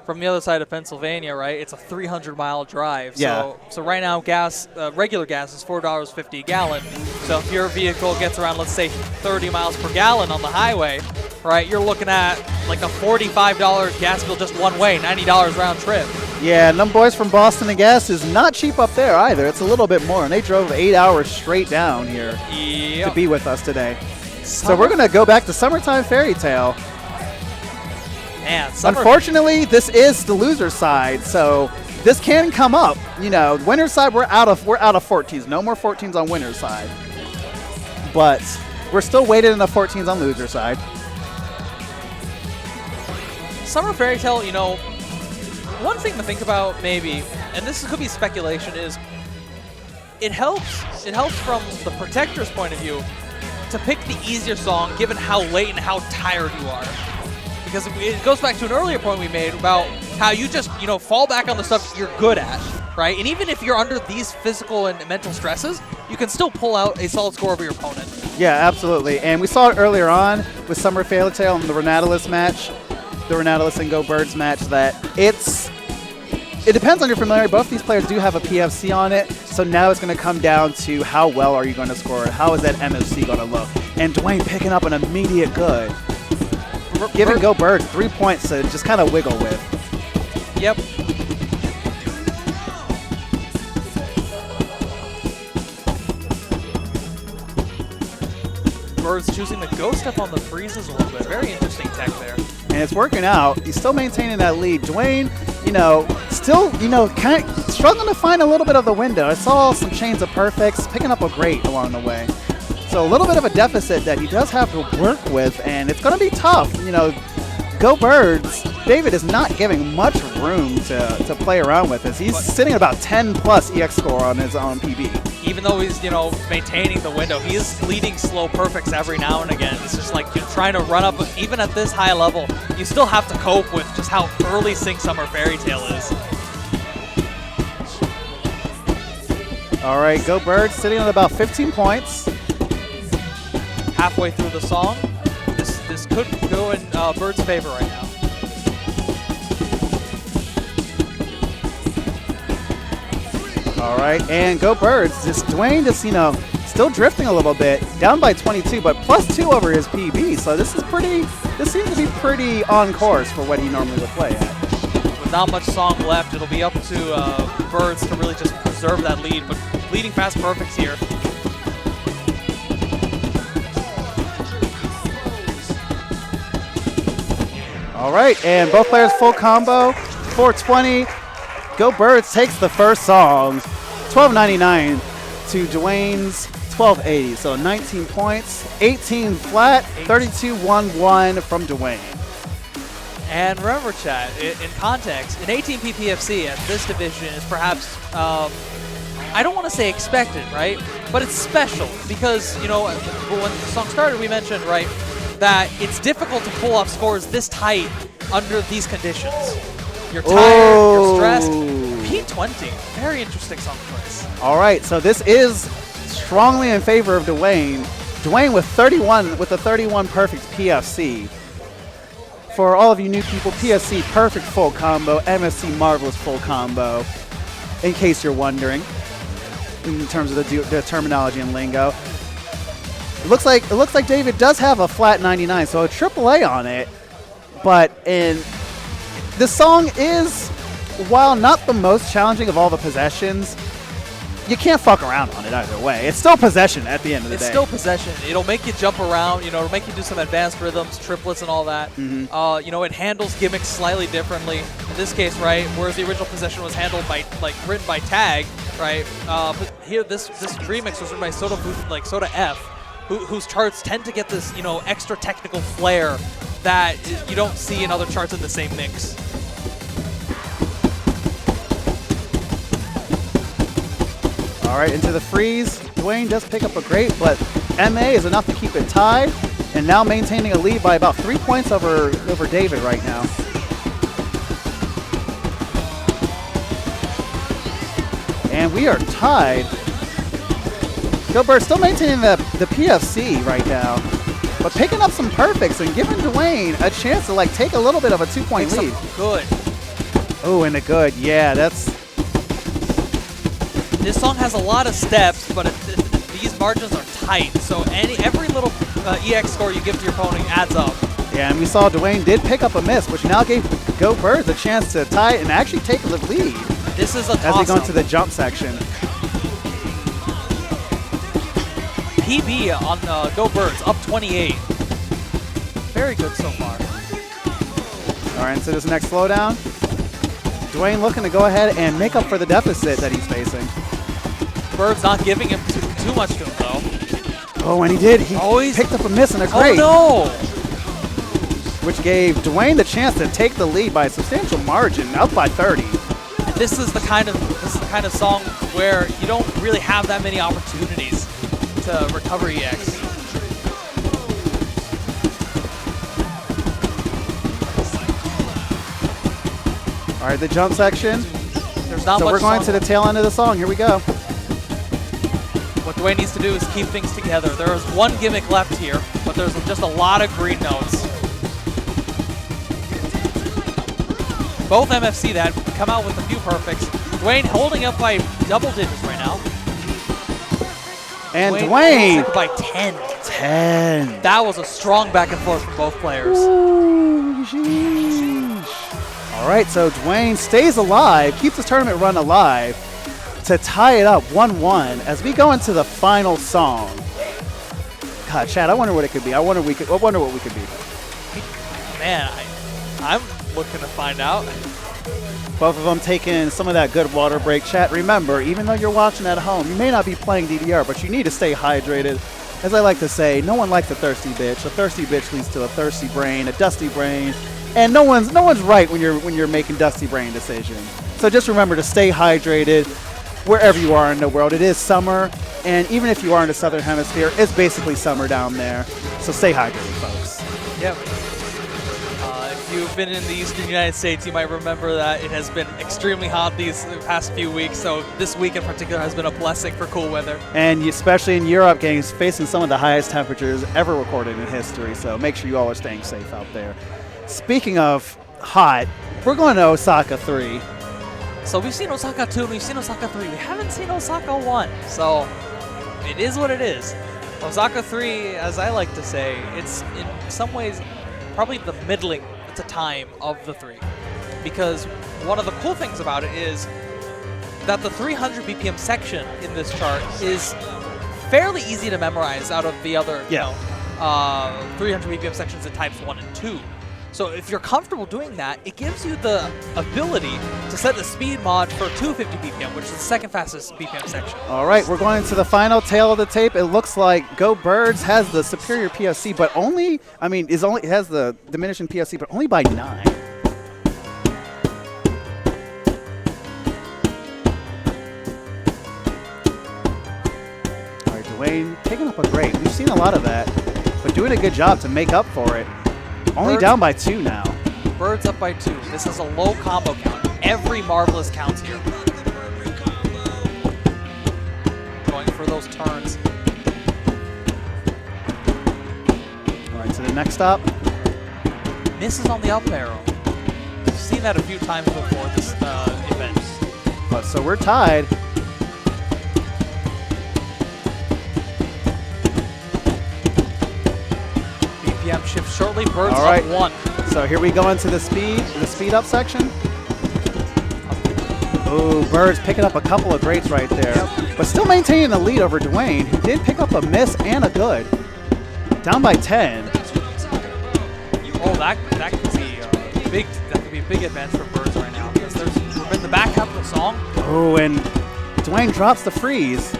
from the other side of Pennsylvania, right, it's a 300-mile drive. Yeah. So right now, regular gas is $4.50 a gallon. So if your vehicle gets around, let's say, 30 miles per gallon on the highway, right, you're looking at like a $45 gas bill just one way, $90 round trip. Yeah, and them boys from Boston, the gas is not cheap up there either. It's a little bit more, and they drove 8 hours straight down here to be with us today. So we're going to go back to Summertime Fairy Tale. Man, unfortunately, this is the loser side, so this can come up. You know, winner's side, we're out of 14s. No more 14s on winner's side. But we're still weighted in the 14s on loser side. Summer Fairy Tale, you know, one thing to think about maybe, and this could be speculation, is it helps from the protector's point of view to pick the easier song given how late and how tired you are. Because it goes back to an earlier point we made about how you just, you know, fall back on the stuff you're good at, right? And even if you're under these physical and mental stresses, you can still pull out a solid score over your opponent. Yeah, absolutely. And we saw it earlier on with Summer Fairy Tale in the Renatalis match, the Renatalis and Go Birds match, that it depends on your familiarity. Both these players do have a PFC on it, so now it's going to come down to how well are you going to score, how is that MFC going to look. And Dwayne picking up an immediate good. Giving Go Birds 3 points to just kind of wiggle with. Yep. Birds choosing to go step on the freezes a little bit. Very interesting tech there. And it's working out. He's still maintaining that lead. Dwayne, you know, still, you know, kind of struggling to find a little bit of the window. I saw some chains of perfects, picking up a great along the way. So a little bit of a deficit that he does have to work with, and it's going to be tough. You know, Go Birds, David is not giving much room to play around with as he's sitting at about 10 plus EX score on his own PB. Even though he's, you know, maintaining the window, he is leading slow perfects every now and again. It's just like you're trying to run up, even at this high level, you still have to cope with just how early Sing Summer Fairy Tale is. All right, Go Birds sitting at about 15 points. Halfway through the song, this could go in Bird's favor right now. All right, and Go Birds. Dwayne just, you know, still drifting a little bit, down by 22, but +2 over his PB. So this seems to be pretty on course for what he normally would play at. With not much song left, it'll be up to Birds to really just preserve that lead, but leading fast perfects here. All right, and both players full combo, 420. Go Birds takes the first song, 1299 to Dwayne's 1280. So 19 points, 18 flat, 32-1-1 from Dwayne. And remember, chat, in context, an 18 PPFC at this division is perhaps, I don't want to say expected, right? But it's special because, you know, when the song started, we mentioned, right, that it's difficult to pull off scores this tight under these conditions. You're tired, you're stressed. P20, very interesting song choice. All right, so this is strongly in favor of Dwayne. Dwayne with 31, with a 31 perfect PFC. For all of you new people, PFC perfect full combo, MSC marvelous full combo, in case you're wondering, in terms of the terminology and lingo. It looks like David does have a flat 99, so a AAA on it. But this song is, while not the most challenging of all the possessions, you can't fuck around on it either way. It's still possession at the end of the day. It's still possession. It'll make you jump around, you know, it'll make you do some advanced rhythms, triplets and all that. Mm-hmm. You know, it handles gimmicks slightly differently. In this case, right, whereas the original possession was handled by, like, written by Tag, right, but here this remix was written by Soda F, whose charts tend to get this, you know, extra technical flair that you don't see in other charts in the same mix. All right, into the freeze. Dwayne does pick up a great, but MA is enough to keep it tied, and now maintaining a lead by about 3 points over David right now. And we are tied. Gilbert still maintaining the PFC right now, but picking up some perfects and giving Dwayne a chance to, like, take a little bit of a 2-point lead. Good Oh, and a good. Yeah, that's... This song has a lot of steps, but these margins are tight. So every little EX score you give to your opponent adds up. Yeah, and we saw Dwayne did pick up a miss, which now gave Go Birds a chance to tie it and actually take the lead. This is a toss-up. As we go into the jump section. PB on Go Birds, up 28. Very good so far. All right, into this next slowdown. Dwayne looking to go ahead and make up for the deficit that he's facing. Birds not giving him too much to him, though. Oh, and he did. He picked up a miss and a great. Oh, no! Which gave Dwayne the chance to take the lead by a substantial margin, up by 30. And this is the kind of song where you don't really have that many opportunities to recover EX. All right, the jump section. There's not so much we're going to the tail end of the song. Here we go. What Dwayne needs to do is keep things together. There is one gimmick left here, but there's just a lot of green notes. Both MFC that come out with a few perfects. Dwayne holding up by double digits right now. And Dwayne by 10. 10. That was a strong back and forth from both players. Ooh, sheesh. All right, so Dwayne stays alive, keeps his tournament run alive to tie it up 1-1 as we go into the final song. God, Chad, I wonder what it could be. I wonder what we could be. Man, I'm looking to find out. Both of them taking some of that good water break. Chat, remember, even though you're watching at home, you may not be playing DDR, but you need to stay hydrated. As I like to say, no one likes a thirsty bitch. A thirsty bitch leads to a thirsty brain, a dusty brain, and no one's right when you're making dusty brain decisions. So just remember to stay hydrated wherever you are in the world. It is summer, and even if you are in the southern hemisphere, it's basically summer down there. So stay hydrated, folks. Yep. If you've been in the eastern United States, you might remember that it has been extremely hot these past few weeks. So this week in particular has been a blessing for cool weather. And especially in Europe, facing some of the highest temperatures ever recorded in history. So make sure you all are staying safe out there. Speaking of hot, we're going to Osaka 3. So we've seen Osaka 2 and we've seen Osaka 3. We haven't seen Osaka 1. So it is what it is. Osaka 3, as I like to say, it's in some ways probably the middling time of the 3, because one of the cool things about it is that the 300 BPM section in this chart is fairly easy to memorize out of the other 300 BPM sections in types 1 and 2. So if you're comfortable doing that, it gives you the ability to set the speed mod for 250 BPM, which is the second fastest BPM section. All right, we're going to the final tail of the tape. It looks like Go Birds has the superior PSC, but it has the diminishing PSC, but only by 9. All right, Dwayne taking up a great. We've seen a lot of that, but doing a good job to make up for it. Only down by 2 now. Birds up by 2. This is a low combo count. Every Marvelous counts here. Going for those turns. All right, to the next stop. Misses on the up arrow. We've seen that a few times before this event. So we're tied. BPM shift shortly. Birds all right. up 1. So here we go into the speed up section. Ooh, Birds picking up a couple of greats right there. Yep. But still maintaining the lead over Dwayne, who did pick up a miss and a good. Down by 10. Oh, that could be big. That could be a big advance for Birds right now, because there's in the back half of the song. Oh, and Dwayne drops the freeze. A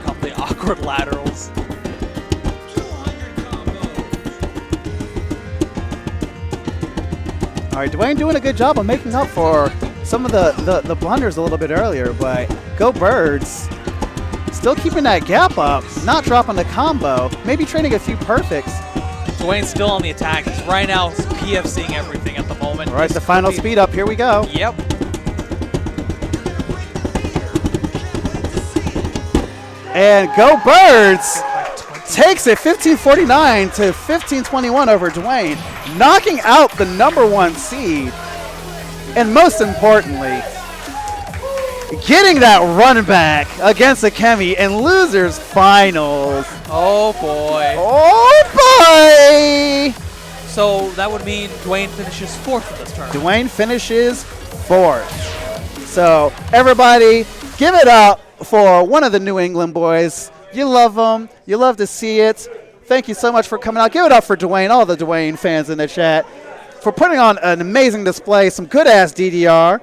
couple of awkward laterals. All right, Dwayne doing a good job of making up for some of the blunders a little bit earlier, but Go Birds still keeping that gap up, not dropping the combo, maybe trading a few perfects. Dwayne's still on the attack. He's right now PFCing everything at the moment. All right, the final speed up, here we go. Yep. And Go Birds takes it 15-49 to 15-21 over Dwayne, knocking out the #1 seed. And most importantly, getting that run back against Akemi in losers finals. Oh boy. Oh boy! So that would mean Dwayne finishes 4th in this tournament. Dwayne finishes 4th. So everybody, give it up for one of the New England boys. You love them. You love to see it. Thank you so much for coming out. Give it up for Dwayne, all the Dwayne fans in the chat, for putting on an amazing display, some good-ass DDR.